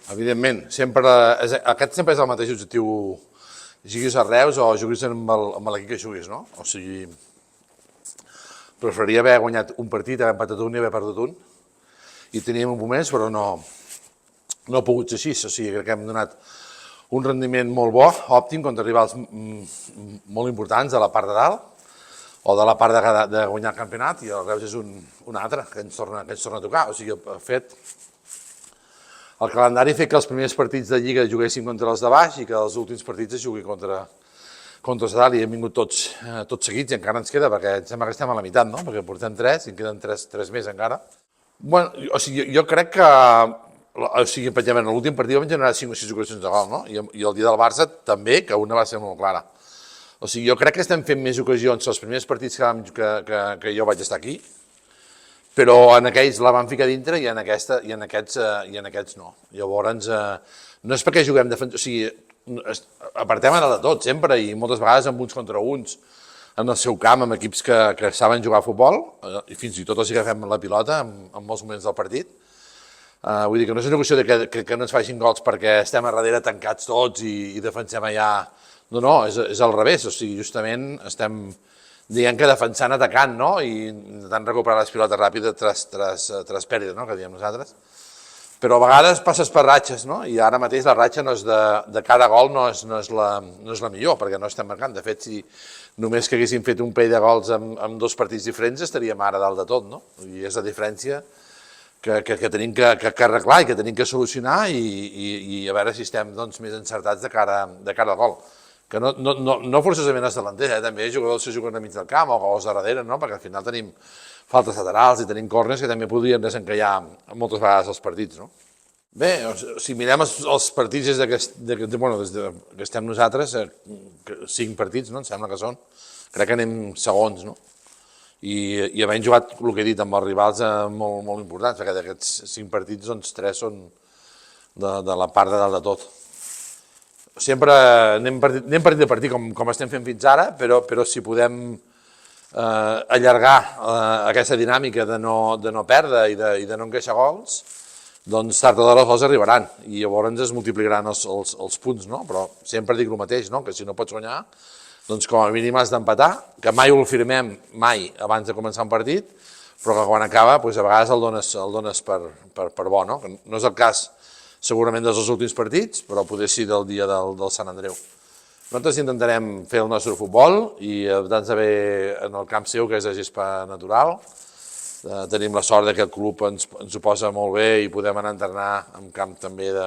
Evidentment. Aquest sempre és el mateix objectiu, juguis a Reus o juguis amb l'equip que juguis, no? O sigui, preferiria haver guanyat un partit, haver empatat un i haver perdut un. I teníem moments, però no ha pogut ser així. O sigui, crec que hem donat un rendiment molt bo, òptim, contra rivals molt importants de la part de dalt, o de la part de guanyar el campionat, i el Reus és un altre que ens torna a tocar. O sigui, el fet, el calendari fa que els primers partits de Lliga juguéssim contra els de baix i que els últims partits es jugui contra els de dalt, i hem vingut tots seguits, i encara ens queda, perquè em sembla que estem a la meitat, no? Perquè portem 3 i en queden 3 més encara. Bueno, o sigui, jo crec que, o sigui, per exemple, en l'últim partit vam generar 5 o 6 ocasions de gol, no? I el dia del Barça també, que una va ser molt clara. O sigui, jo crec que estem fent més ocasions els primers partits que jo vaig estar aquí, però en aquells la van ficar dintre i en aquests no. Llavors, no és perquè juguem defensa, o sigui, apartem a dalt de tot, sempre, i moltes vegades amb uns contra uns, en el seu camp, amb equips que saben jugar a futbol, i fins i tot els agafem la pilota en molts moments del partit. Vull dir que no és una qüestió que no ens facin gols perquè estem a darrere tancats tots i defensem allà. No, és al revés, o sigui, justament estem dient que defensant, atacant, no? I intentant recuperar les pilotes ràpides tras pèrdua, no? Que diem nosaltres. Però a vegades passes per ratxes, no? I ara mateix la ratxa no és de cada gol no és la millor, perquè no estem marcant. De fet, si només que haguéssim fet un parell de gols amb 2 partits diferents estaríem ara dalt de tot, no? I és la diferència que tenim que arreglar i que tenim que solucionar i a veure si estem més encertats de cara al gol. Que no forçosament és delanter, també jugadors que juguen a mig del camp o gols de darrere, no? Perquè al final tenim faltes laterals i tenim córners que també podrien desencallar moltes vegades els partits, no? Bé, si mirem els partits des que estem nosaltres, 5 partits, no? Em sembla que són. Crec que anem segons, no? I havent jugat, el que he dit, amb els rivals molt importants, perquè d'aquests 5 partits, 3 són de la part de dalt de tot. Sempre anem partit a partit, com estem fent fins ara, però si podem allargar aquesta dinàmica de no perdre i de no encaixar gols, doncs tard o d'hora els gols arribaran i llavors es multiplicaran els punts, no? Però sempre dic el mateix, no? Que si no pots guanyar, doncs com a mínim has d'empatar, que mai ho firmem, mai, abans de començar un partit, però que quan acaba, doncs a vegades el dones per bo, no? No és el cas segurament dels últims partits, però potser sí del dia del Sant Andreu. Nosaltres intentarem fer el nostre futbol i adaptar-nos bé en el camp seu, que és de gespa natural. Tenim la sort que el club ens ho posa molt bé i podem anar a entrenar en camp també